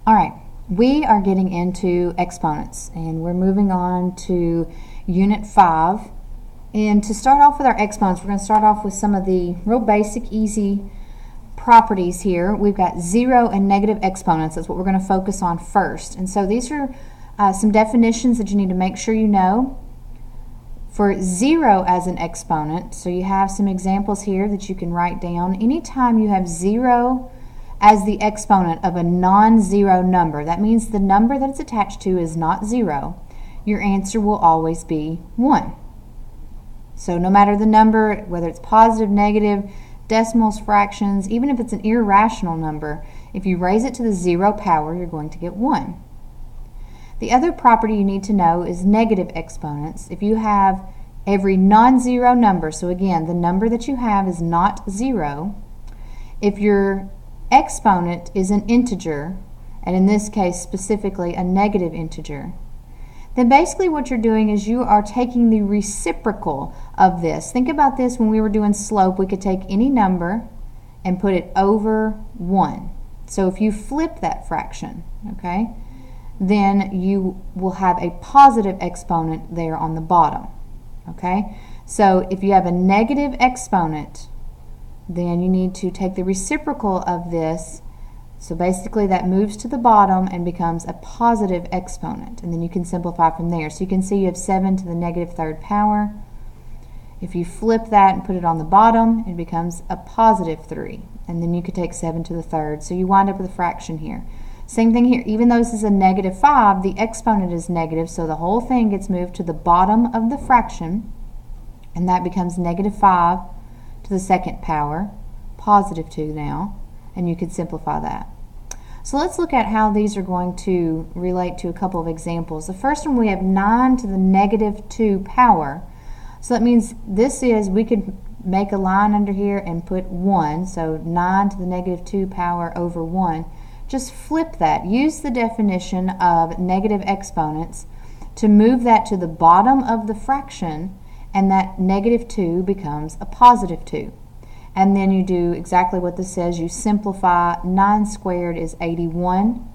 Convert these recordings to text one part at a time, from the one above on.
All right, we are getting into exponents, and we're moving on to Unit 5. And to start off with our exponents, we're going to start off with some of the real basic, easy properties here. We've got zero and negative exponents. That's what we're going to focus on first. And so these are some definitions that you need to make sure you know. For zero as an exponent, so you have some examples here that you can write down. Anytime you have zero as the exponent of a non-zero number, that means the number that it's attached to is not zero, your answer will always be 1. So no matter the number, whether it's positive, negative, decimals, fractions, even if it's an irrational number, if you raise it to the 0 power, you're going to get 1. The other property you need to know is negative exponents. If you have every non-zero number, so again, the number that you have is not 0, if your exponent is an integer, and in this case specifically a negative integer, then basically what you're doing is you are taking the reciprocal of this. Think about this: when we were doing slope, we could take any number and put it over 1. So if you flip that fraction, okay, then you will have a positive exponent there on the bottom. Okay, so if you have a negative exponent, then you need to take the reciprocal of this. So basically that moves to the bottom and becomes a positive exponent, and then you can simplify from there. So you can see you have 7 to the negative third power. If you flip that and put it on the bottom, it becomes a positive 3, and then you could take 7 to the third. So you wind up with a fraction here. Same thing here. Even though this is a negative 5, the exponent is negative, so the whole thing gets moved to the bottom of the fraction, and that becomes negative 5 to the second power, positive 2 now, and you could simplify that. So let's look at how these are going to relate to a couple of examples. The first one, we have 9 to the negative 2 power. So that means this is, we could make a line under here and put 1, so 9 to the negative 2 power over 1. Just flip that. Use the definition of negative exponents to move that to the bottom of the fraction, and that negative 2 becomes a positive 2. And then you do exactly what this says. You simplify. 9 squared is 81.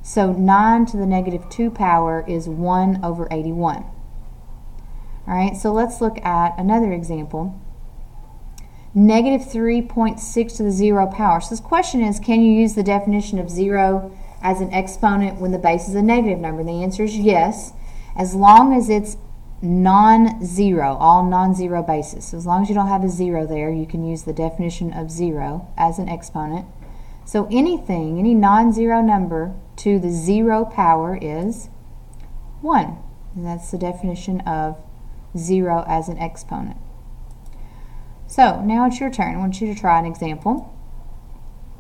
So 9 to the negative 2 power is 1 over 81. All right, so let's look at another example. Negative 3.6 to the 0 power. So this question is, can you use the definition of 0 as an exponent when the base is a negative number? And the answer is yes, as long as it's non-zero, all non-zero bases. So as long as you don't have a 0 there, you can use the definition of 0 as an exponent. So anything, any non-zero number to the 0 power is 1. And that's the definition of 0 as an exponent. So now it's your turn. I want you to try an example.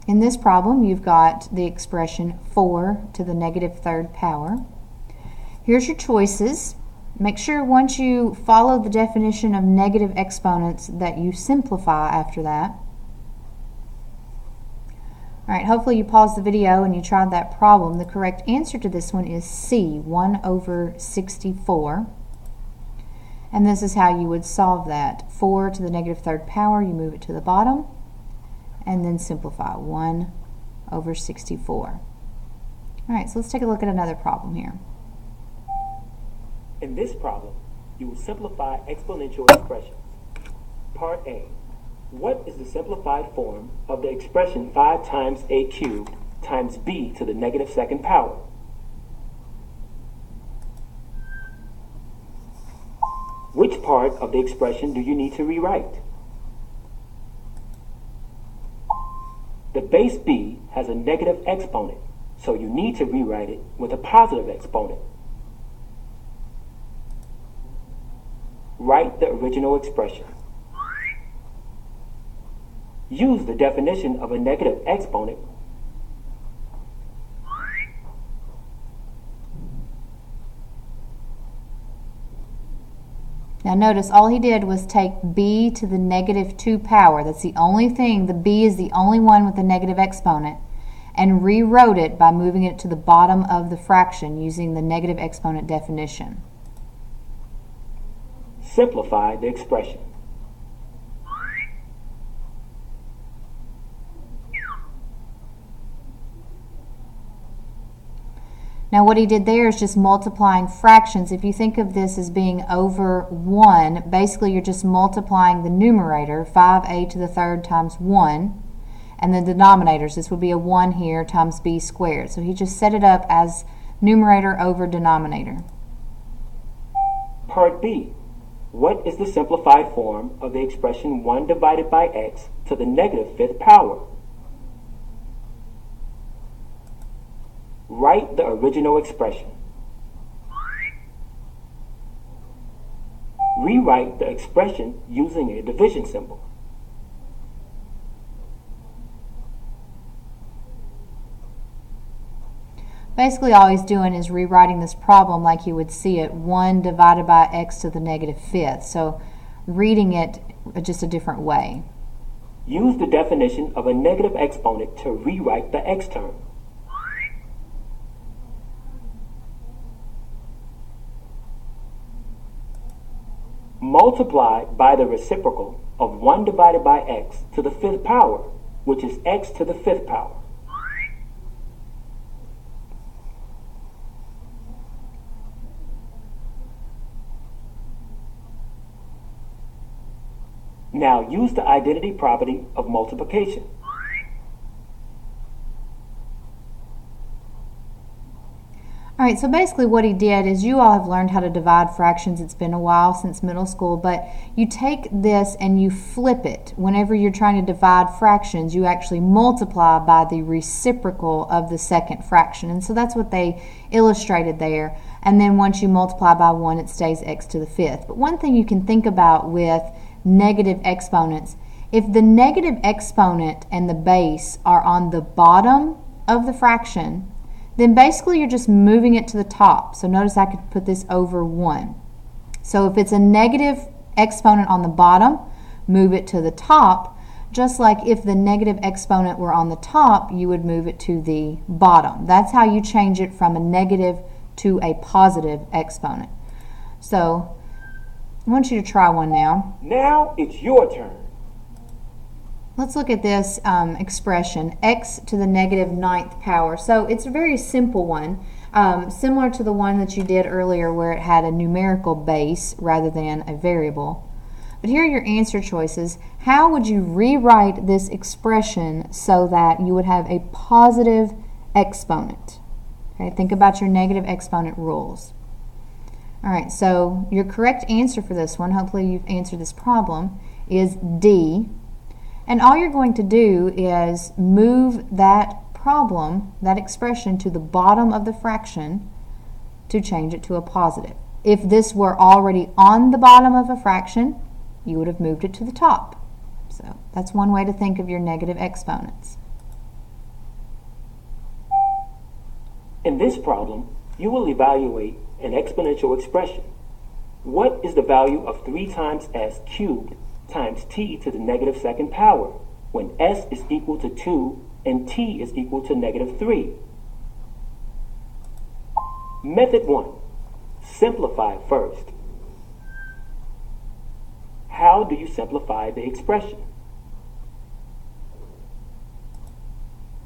In this problem, you've got the expression 4 to the negative third power. Here's your choices. Make sure once you follow the definition of negative exponents that you simplify after that. All right, hopefully you paused the video and you tried that problem. The correct answer to this one is C, 1 over 64. And this is how you would solve that. 4 to the negative third power, you move it to the bottom, and then simplify. 1 over 64. All right, so let's take a look at another problem here. In this problem, you will simplify exponential expressions. Part A. What is the simplified form of the expression 5 times a cubed times b to the negative second power? Which part of the expression do you need to rewrite? The base b has a negative exponent, so you need to rewrite it with a positive exponent. Write the original expression. Use the definition of a negative exponent. Now notice all he did was take b to the negative 2 power. That's the only thing. The b is the only one with the negative exponent, and rewrote it by moving it to the bottom of the fraction using the negative exponent definition. Simplify the expression. Now what he did there is just multiplying fractions. If you think of this as being over 1, basically you're just multiplying the numerator, 5a to the third times 1, and the denominators. This would be a 1 here times b squared. So he just set it up as numerator over denominator. Part B. What is the simplified form of the expression 1 divided by x to the negative fifth power? Write the original expression. Rewrite the expression using a division symbol. Basically all he's doing is rewriting this problem like you would see it, 1 divided by x to the negative fifth. So reading it just a different way. Use the definition of a negative exponent to rewrite the x term. Multiply by the reciprocal of 1 divided by x to the fifth power, which is x to the fifth power. Now use the identity property of multiplication. Alright, so basically what he did is, you all have learned how to divide fractions. It's been a while since middle school, but you take this and you flip it. Whenever you're trying to divide fractions, you actually multiply by the reciprocal of the second fraction. And so that's what they illustrated there. And then once you multiply by 1, it stays x to the fifth. But one thing you can think about with negative exponents, if the negative exponent and the base are on the bottom of the fraction, then basically you're just moving it to the top. So notice I could put this over 1. So if it's a negative exponent on the bottom, move it to the top, just like if the negative exponent were on the top, you would move it to the bottom. That's how you change it from a negative to a positive exponent. So I want you to try one now. Now it's your turn. Let's look at this expression, x to the negative ninth power. So it's a very simple one, similar to the one that you did earlier where it had a numerical base rather than a variable. But here are your answer choices. How would you rewrite this expression so that you would have a positive exponent? Okay, think about your negative exponent rules. All right, so your correct answer for this one, hopefully you've answered this problem, is D. And all you're going to do is move that problem, that expression, to the bottom of the fraction to change it to a positive. If this were already on the bottom of a fraction, you would have moved it to the top. So that's one way to think of your negative exponents. In this problem, you will evaluate an exponential expression. What is the value of 3 times s cubed times t to the negative second power when s is equal to 2 and t is equal to negative 3? Method 1. Simplify first. How do you simplify the expression?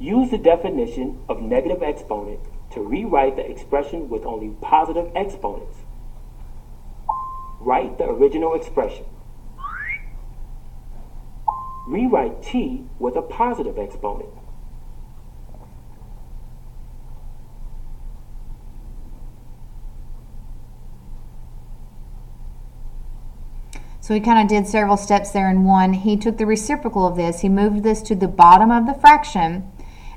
Use the definition of negative exponent to rewrite the expression with only positive exponents. Write the original expression. Rewrite t with a positive exponent. So he kind of did several steps there in one. He took the reciprocal of this, he moved this to the bottom of the fraction,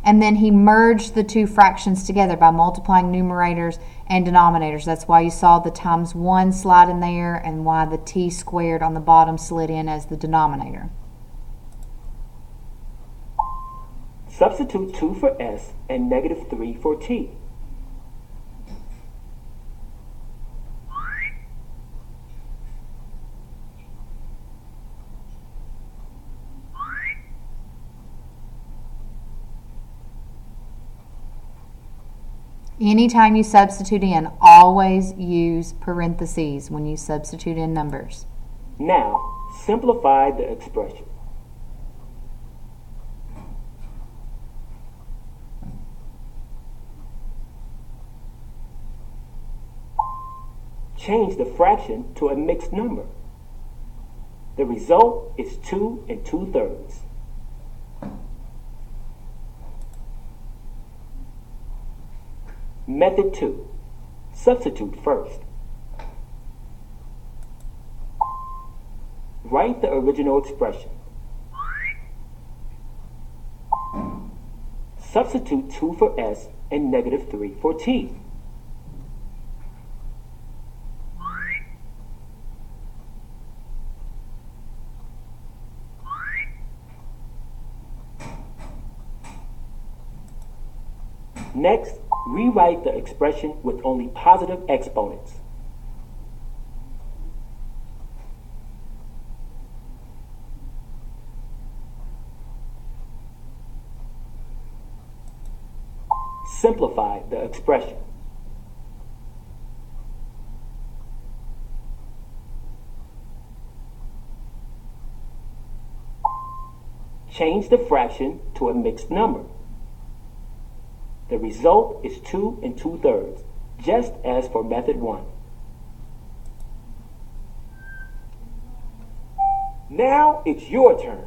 and then he merged the two fractions together by multiplying numerators and denominators. That's why you saw the times 1 slide in there and why the t squared on the bottom slid in as the denominator. Substitute 2 for s and negative 3 for t. Anytime you substitute in, always use parentheses when you substitute in numbers. Now, simplify the expression. change the fraction to a mixed number. The result is 2 2/3. Method 2. Substitute first. Write the original expression. Substitute 2 for S and -3 for T. Next, rewrite the expression with only positive exponents. Simplify the expression. Change the fraction to a mixed number. The result is 2 2/3, just as for method 1. Now it's your turn.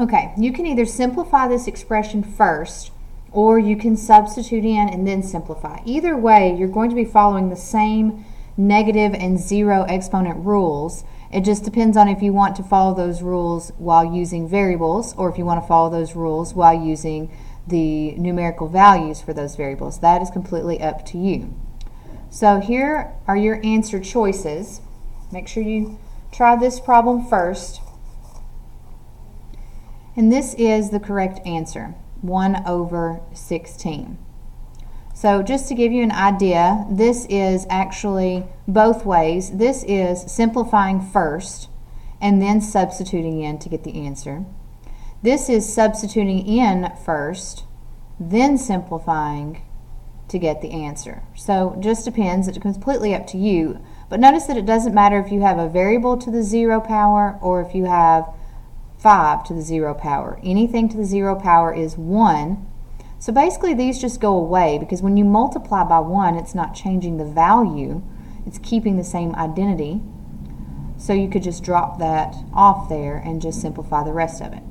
Okay, you can either simplify this expression first, or you can substitute in and then simplify. Either way, you're going to be following the same negative and zero exponent rules. It just depends on if you want to follow those rules while using variables, or if you want to follow those rules while using the numerical values for those variables. That is completely up to you. So here are your answer choices. Make sure you try this problem first. And this is the correct answer, 1/16. So just to give you an idea, this is actually both ways. This is simplifying first and then substituting in to get the answer. This is substituting in first, then simplifying to get the answer. So just depends. It's completely up to you. But notice that it doesn't matter if you have a variable to the 0 power or if you have 5 to the 0 power. Anything to the 0 power is 1. So basically these just go away because when you multiply by 1, it's not changing the value. It's keeping the same identity. So you could just drop that off there and just simplify the rest of it.